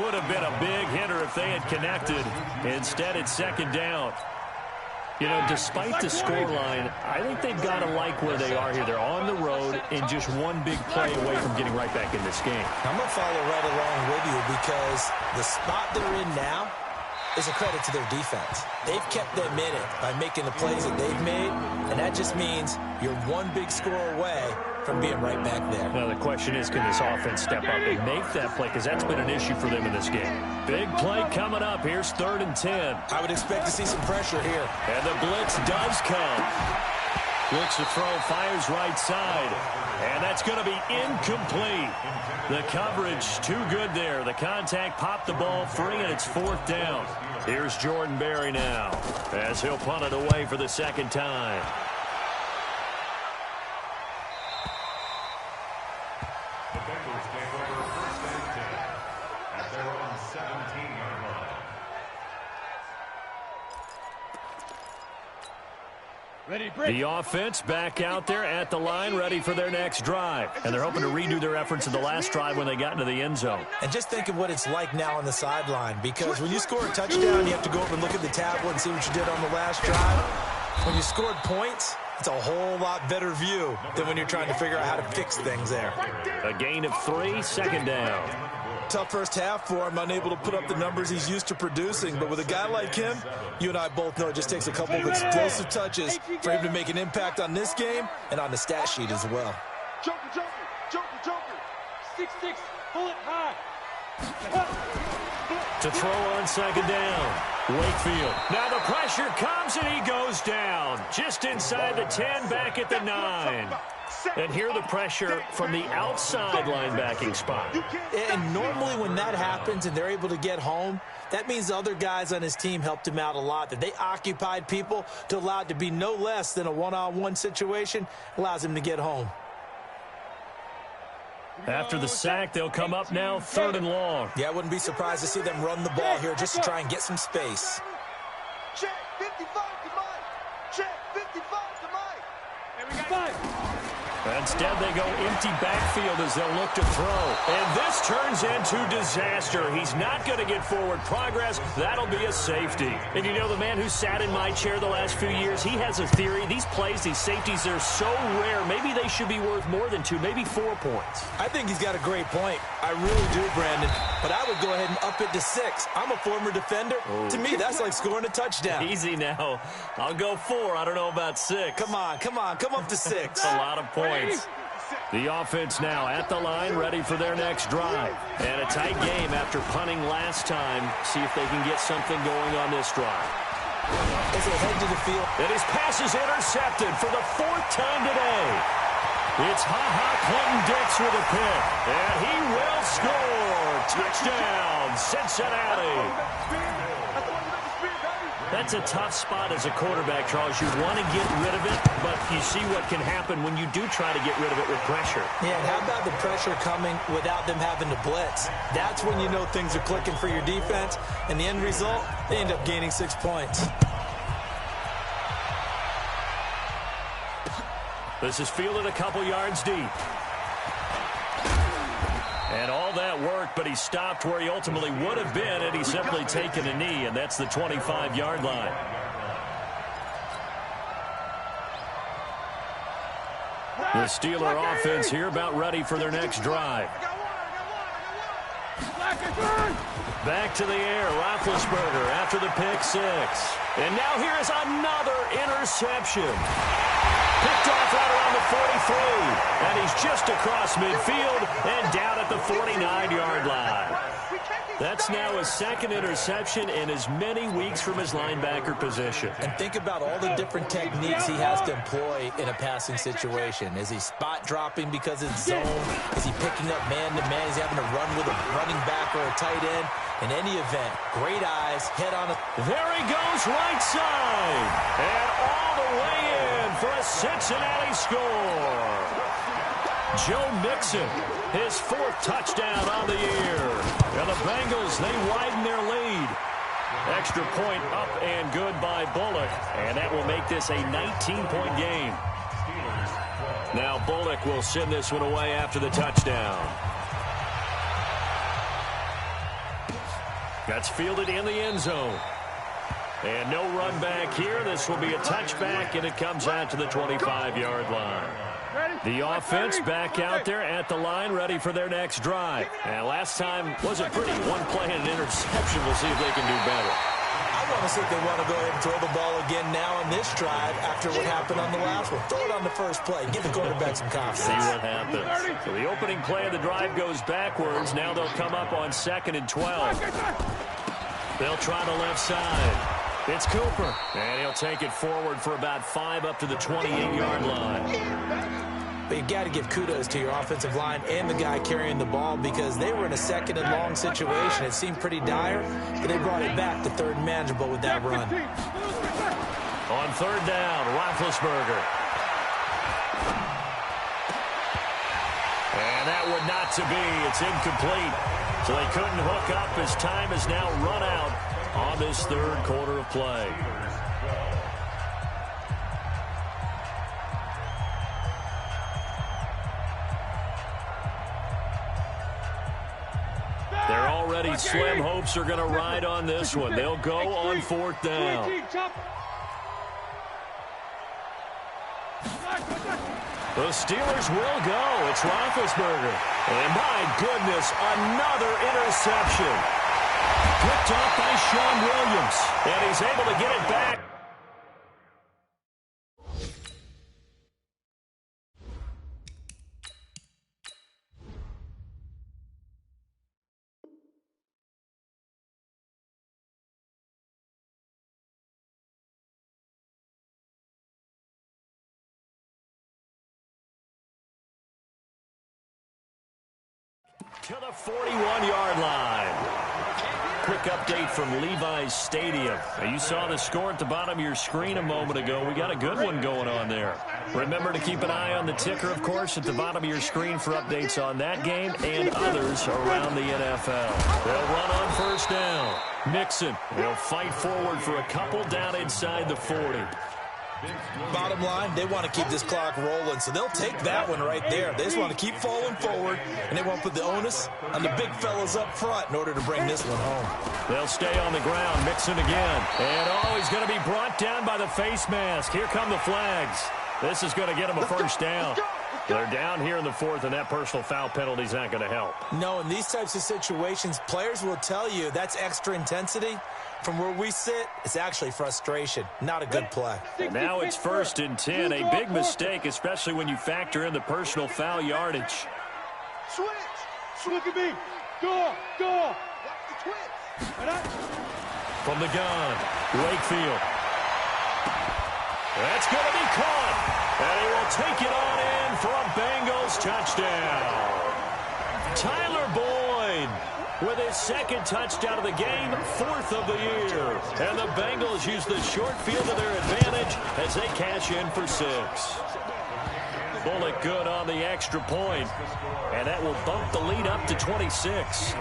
Speaker 7: Would have been a big hitter if they had connected. Instead, it's 2nd down. You know, despite the scoreline, I think they've got to like where they are here. They're on the road and just one big play away from getting right back in this game.
Speaker 9: I'm going to follow right along with you because the spot they're in now is a credit to their defense. They've kept them in it by making the plays that they've made, and that just means you're one big score away from being right back there.
Speaker 7: Now, the question is, can this offense step up and make that play? Because that's been an issue for them in this game. Big play coming up. Here's 3rd and 10.
Speaker 9: I would expect to see some pressure here.
Speaker 7: And the blitz does come. Looks to throw, fires right side. And that's going to be incomplete. The coverage too good there. The contact popped the ball free, and it's 4th down. Here's Jordan Berry now as he'll punt it away for the 2nd time.
Speaker 10: The Bengals take over 1st and 10 at their own 17-yard line.
Speaker 7: The offense back out there at the line, ready for their next drive. And they're hoping to redo their efforts in the last drive when they got into the end zone.
Speaker 9: And just think of what it's like now on the sideline, because when you score a touchdown, you have to go over and look at the tablet and see what you did on the last drive. When you scored points, it's a whole lot better view than when you're trying to figure out how to fix things there.
Speaker 7: A gain of 3, 2nd down.
Speaker 9: Tough first half for him, unable to put up the numbers he's used to producing. But with a guy like him, you and I both know it just takes a couple of explosive touches for him to make an impact on this game and on the stat sheet as well.
Speaker 8: Joker, Joker, Joker, Joker. 6'6", pull it high.
Speaker 7: To throw on 2nd down. Wakefield. Now the pressure comes and he goes down. Just inside the 10, back at the 9. And here the pressure from the outside linebacking spot.
Speaker 9: And normally when that happens and they're able to get home, that means the other guys on his team helped him out a lot. That they occupied people to allow it to be no less than a one-on-one situation, allows him to get home.
Speaker 7: After the sack, they'll come up now 3rd and long.
Speaker 9: Yeah, I wouldn't be surprised to see them run the ball here just to try and get some space.
Speaker 3: Check 55 to Mike. Check 55 to Mike.
Speaker 8: And we got 5.
Speaker 7: Instead, they go empty backfield as they'll look to throw. And this turns into disaster. He's not going to get forward progress. That'll be a safety. And you know, the man who sat in my chair the last few years, he has a theory. These plays, these safeties, they're so rare. Maybe they should be worth more than 2, maybe 4 points.
Speaker 9: I think he's got a great point. I really do, Brandon. But I would go ahead and up it to 6. I'm a former defender. To me, that's like scoring a touchdown.
Speaker 7: Easy now. I'll go 4. I don't know about 6.
Speaker 9: Come on. Come up to 6.
Speaker 7: A lot of points. The offense now at the line, ready for their next drive. And a tight game after punting last time. See if they can get something going on this drive.
Speaker 9: As they head to the field.
Speaker 7: And his pass is intercepted for the 4th time today. It's Clinton Dix with a pick. And he will score. Touchdown, Cincinnati. That's a tough spot as a quarterback, Charles. You want to get rid of it, but you see what can happen when you do try to get rid of it with pressure.
Speaker 9: Yeah, and how about the pressure coming without them having to blitz? That's when you know things are clicking for your defense, and the end result, they end up gaining 6 points.
Speaker 7: This is fielded a couple yards deep. And all that worked, but he stopped where he ultimately would have been had he simply taken a knee, and that's the 25-yard line. The Steeler offense here about ready for their next drive. Back to the air, Roethlisberger after the pick 6. And now here is another interception. Picked off right around the 43. And he's just across midfield and down at the 49-yard line. That's now his second interception in as many weeks from his linebacker position.
Speaker 9: And think about all the different techniques he has to employ in a passing situation. Is he spot dropping because it's zone? Is he picking up man-to-man? Is he having to run with a running back or a tight end? In any event, great eyes, head on it.
Speaker 7: There he goes, right side. And all the way in for a Cincinnati score. Joe Mixon, his 4th touchdown on the year. And the Bengals, they widen their lead. Extra point up and good by Bullock. And that will make this a 19-point game. Now Bullock will send this one away after the touchdown. That's fielded in the end zone. And no run back here. This will be a touchback, and it comes out to the 25-yard line. The offense back out there at the line, ready for their next drive. And last time wasn't pretty. One play and an interception. We'll see if they can do better.
Speaker 9: I want to see if they want to go ahead and throw the ball again now on this drive after what happened on the last one. Throw it on the first play. Give the quarterback some confidence.
Speaker 7: See what happens. So the opening play of the drive goes backwards. Now they'll come up on 2nd and 12. They'll try the left side. It's Cooper. And he'll take it forward for about 5 up to the 28-yard line.
Speaker 9: But you got to give kudos to your offensive line and the guy carrying the ball because they were in a 2nd and long situation. It seemed pretty dire, but they brought it back to 3rd and manageable with that run.
Speaker 7: On 3rd down, Roethlisberger. And that would not to be. It's incomplete. So they couldn't hook up as time is now run out on this 3rd quarter of play. They're already slim hopes are going to ride on this one. They'll go on 4th down. The Steelers will go. It's Roethlisberger. And my goodness, another interception. Picked off by Sean Williams. And he's able to get it back. To the 41-yard line. Quick update from Levi's Stadium. Now, you saw the score at the bottom of your screen a moment ago. We got a good one going on there. Remember to keep an eye on the ticker, of course, at the bottom of your screen for updates on that game and others around the NFL. They'll run on 1st down. Mixon, they'll fight forward for a couple down inside the 40.
Speaker 9: Bottom line, they want to keep this clock rolling, so they'll take that one right there. They just want to keep falling forward, and they want to put the onus on the big fellas up front in order to bring this one home.
Speaker 7: They'll stay on the ground. Mixon again. And he's going to be brought down by the face mask. Here come the flags. This is going to get him a 1st down. They're down here in the 4th, and that personal foul penalty is not going to help.
Speaker 9: No, in these types of situations, players will tell you that's extra intensity. From where we sit, it's actually frustration. Not a good play.
Speaker 7: And now it's 1st and 10. A big mistake, especially when you factor in the personal foul yardage.
Speaker 4: Switch. Look at me. Go. Watch the twitch.
Speaker 7: From the gun, Wakefield. That's going to be caught. And he will take it on in for a Bengals touchdown. Tyler Boyd with his 2nd touchdown of the game, 4th of the year. And the Bengals use the short field to their advantage as they cash in for 6. Bullock good on the extra point. And that will bump the lead up to 26.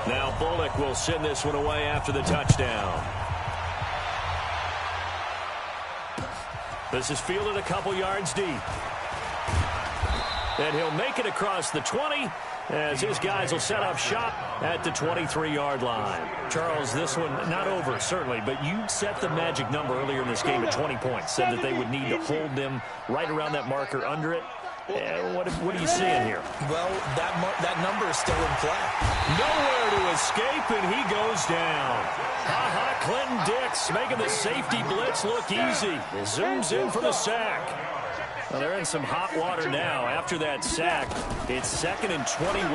Speaker 7: Now Bullock will send this one away after the touchdown. This is fielded a couple yards deep. And he'll make it across the 20 as his guys will set up shop at the 23-yard line. Charles, this one not over, certainly, but you set the magic number earlier in this game at 20 points. Said that they would need to hold them right around that marker under it. What are you seeing here?
Speaker 9: Well, that number is still in play.
Speaker 7: Nowhere to escape, and he goes down. Clinton Dix making the safety blitz look easy. Zooms in for the sack. Well, they're in some hot water now. After that sack, it's 2nd and 21.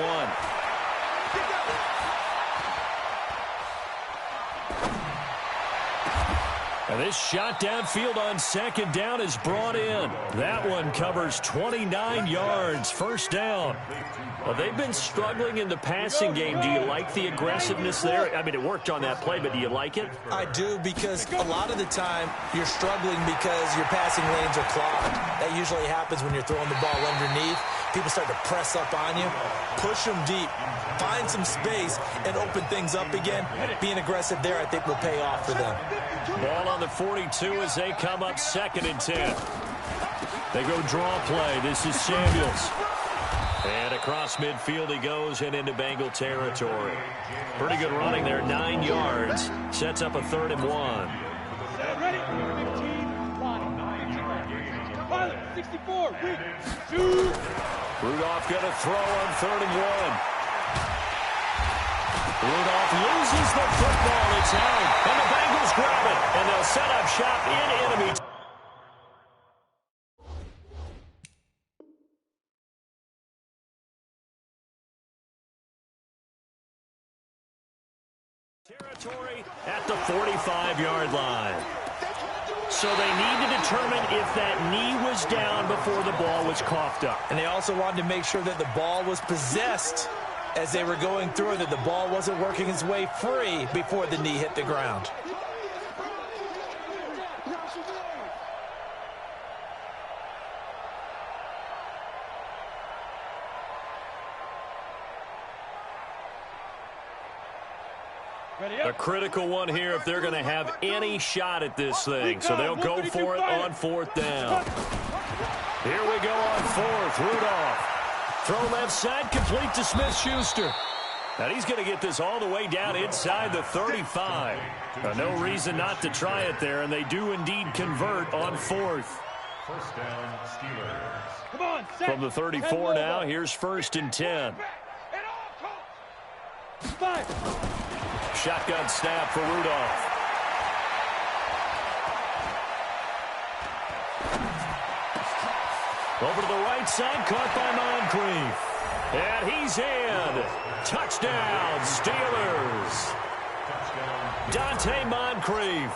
Speaker 7: And this shot downfield on second down is brought in. That one covers 29 yards, first down. Well, they've been struggling in the passing game. Do you like the aggressiveness there? I mean, it worked on that play, but do you like it?
Speaker 9: I do, because a lot of the time you're struggling because your passing lanes are clogged. That usually happens when you're throwing the ball underneath. People start to press up on you. Push them deep. Find some space and open things up again. Being aggressive there, I think, will pay off for them.
Speaker 7: Ball on the 42 as they come up 2nd and 10. They go draw play. This is Samuels. And across midfield he goes and into Bengal territory. Pretty good running there, 9 yards. Sets up a 3rd and 1.
Speaker 8: Ready? 15, 1. Pilot, 64, read. Shoot.
Speaker 7: Rudolph going to throw on 3rd and 1. Rudolph loses the football. It's out. And the Bengals grab it. And they'll set up shop in enemy territory at the 45-yard line. So they need to determine if that knee was down before the ball was coughed up.
Speaker 9: And they also wanted to make sure that the ball was possessed as they were going through, that the ball wasn't working its way free before the knee hit the ground.
Speaker 7: A critical one here if they're going to have any shot at this thing. So they'll go for it on 4th down. Here we go on 4th. Rudolph. Throw left side, complete to Smith-Schuster. And he's going to get this all the way down inside the 35. No reason not to try it there, and they do indeed convert on 4th.
Speaker 10: First down, Steelers.
Speaker 8: Come on,
Speaker 7: From the 34 now, here's 1st and 10.
Speaker 8: 5.
Speaker 7: Shotgun snap for Rudolph. Over to the right side, caught by Moncrief. And he's in. Touchdown, Steelers. Dante Moncrief.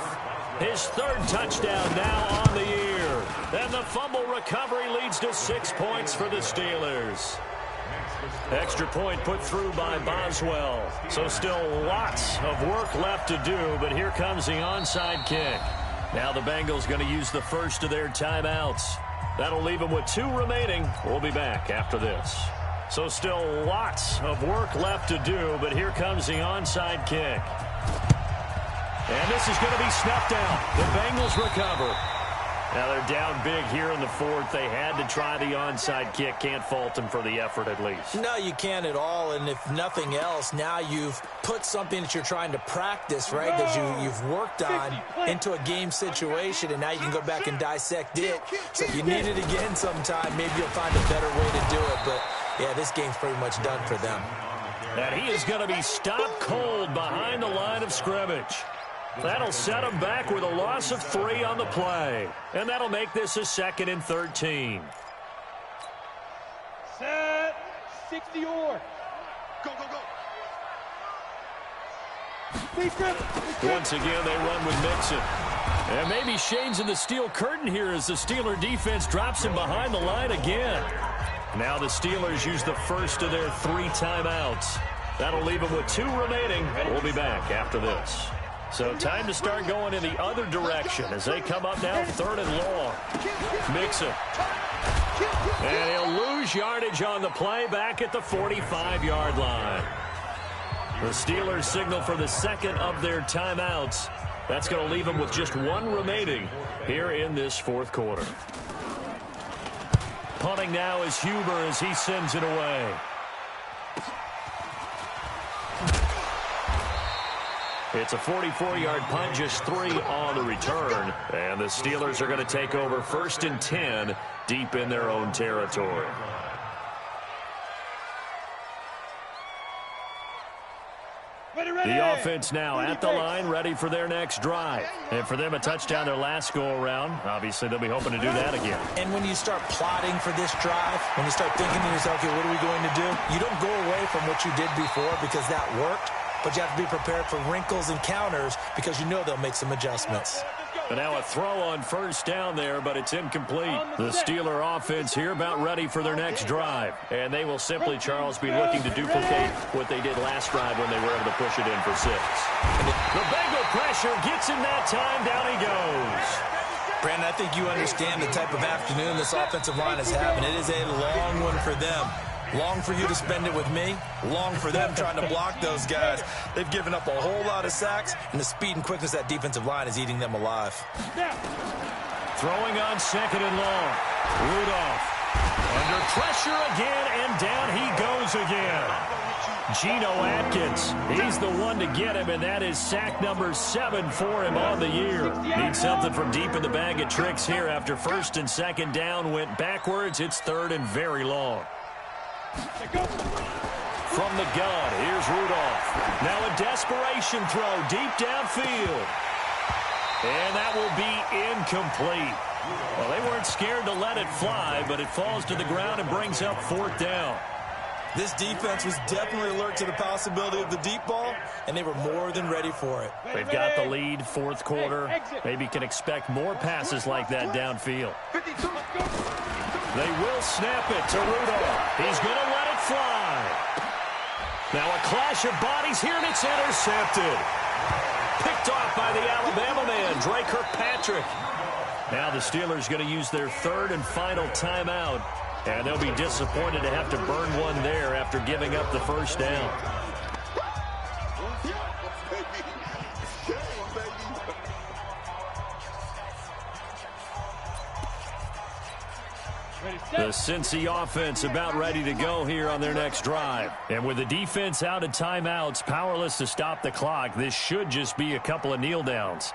Speaker 7: His 3rd touchdown now on the year. And the fumble recovery leads to 6 points for the Steelers. Extra point put through by Boswell. So still lots of work left to do, but here comes the onside kick. Now the Bengals going to use the first of their timeouts. That'll leave them with 2 remaining. We'll be back after this. So still lots of work left to do, but here comes the onside kick. And this is going to be snuffed out. The Bengals recover. Now they're down big here in the 4th. They had to try the onside kick. Can't fault them for the effort at least.
Speaker 9: No, you can't at all. And if nothing else, now you've put something that you're trying to practice, right, that you've worked on into a game situation, and now you can go back and dissect it. So if you need it again sometime, maybe you'll find a better way to do it. But, yeah, this game's pretty much done for them.
Speaker 7: And he is going to be stopped cold behind the line of scrimmage. That'll set him back with a loss of 3 on the play. And that'll make this a 2nd and 13.
Speaker 8: Set. 60 or.
Speaker 4: Go, go, go.
Speaker 7: Once again, they run with Mixon. And maybe shades in the steel curtain here as the Steeler defense drops him behind the line again. Now the Steelers use the first of their 3 timeouts. That'll leave them with 2 remaining. We'll be back after this. So time to start going in the other direction as they come up now 3rd and long. Mixon. And he'll lose yardage on the play back at the 45-yard line. The Steelers signal for the 2nd of their timeouts. That's going to leave them with just 1 remaining here in this 4th quarter. Punting now is Huber as he sends it away. It's a 44-yard punt, just 3 on the return. And the Steelers are going to take over 1st and 10 deep in their own territory. The offense now at the line, ready for their next drive. And for them, a touchdown their last go-around. Obviously, they'll be hoping to do that again.
Speaker 9: And when you start plotting for this drive, when you start thinking to yourself, okay, what are we going to do? You don't go away from what you did before because that worked. but you have to be prepared for wrinkles and counters because you know they'll make some adjustments.
Speaker 7: But now a throw on first down there, but it's incomplete. The Steeler offense here about ready for their next drive. And they will simply, Charles, be looking to duplicate what they did last drive when they were able to push it in for 6. The Bengal pressure gets him that time. Down he goes.
Speaker 9: Brandon, I think you understand the type of afternoon this offensive line is having. It is a long one for them. Long for you to spend it with me. Long for them trying to block those guys. They've given up a whole lot of sacks, and the speed and quickness of that defensive line is eating them alive.
Speaker 7: Throwing on 2nd and long. Rudolph under pressure again, and down he goes again. Geno Atkins, he's the one to get him, and that is sack number 7 for him on the year. Needs something from deep in the bag of tricks here after 1st and 2nd down went backwards. It's 3rd and very long. From the gun, here's Rudolph. Now a desperation throw deep downfield. And that will be incomplete. Well, they weren't scared to let it fly, but it falls to the ground and brings up 4th down.
Speaker 9: This defense was definitely alert to the possibility of the deep ball, and they were more than ready for it.
Speaker 7: They've got the lead, 4th quarter. Maybe can expect more passes like that downfield. They will snap it to Rudolph. He's going to let it fly. Now a clash of bodies here, and it's intercepted. Picked off by the Alabama man, Dre Kirkpatrick. Now the Steelers going to use their 3rd and final timeout, and they'll be disappointed to have to burn one there after giving up the 1st down. The Cincy offense about ready to go here on their next drive. And with the defense out of timeouts, powerless to stop the clock, this should just be a couple of kneel downs.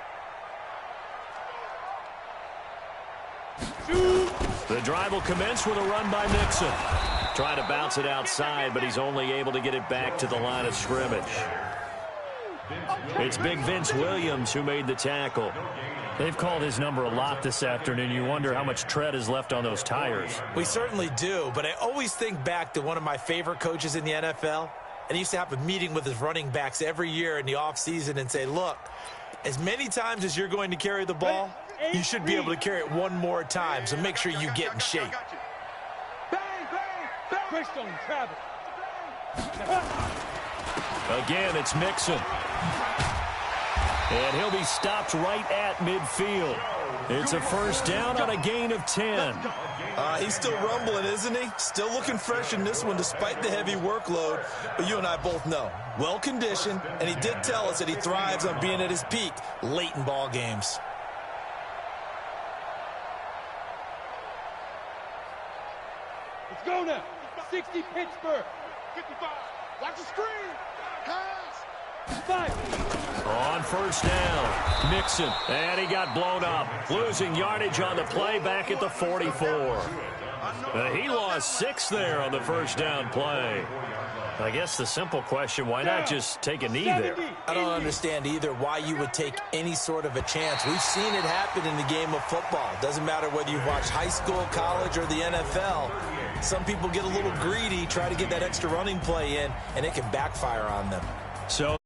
Speaker 7: The drive will commence with a run by Mixon. Trying to bounce it outside, but he's only able to get it back to the line of scrimmage. It's Big Vince Williams who made the tackle. They've called his number a lot this afternoon. You wonder how much tread is left on those tires.
Speaker 9: We certainly do, but I always think back to one of my favorite coaches in the NFL. And he used to have a meeting with his running backs every year in the offseason and say, look, as many times as you're going to carry the ball, you should be able to carry it one more time, so make sure you get in shape.
Speaker 7: Again, it's Mixon. And he'll be stopped right at midfield. It's a 1st down on a gain of 10.
Speaker 9: He's still rumbling, isn't he? Still looking fresh in this one despite the heavy workload. But you and I both know, well-conditioned, and he did tell us that he thrives on being at his peak late in ball games.
Speaker 8: Let's go now. 60 Pittsburgh.
Speaker 4: 55. Watch the screen. Pass.
Speaker 8: 5.
Speaker 7: On 1st down, Mixon, and he got blown up. Losing yardage on the play back at the 44. He lost 6 there on the 1st down play. I guess the simple question, why not just take a knee there?
Speaker 9: I don't understand either why you would take any sort of a chance. We've seen it happen in the game of football. Doesn't matter whether you watch high school, college, or the NFL. Some people get a little greedy, try to get that extra running play in, and it can backfire on them.
Speaker 7: So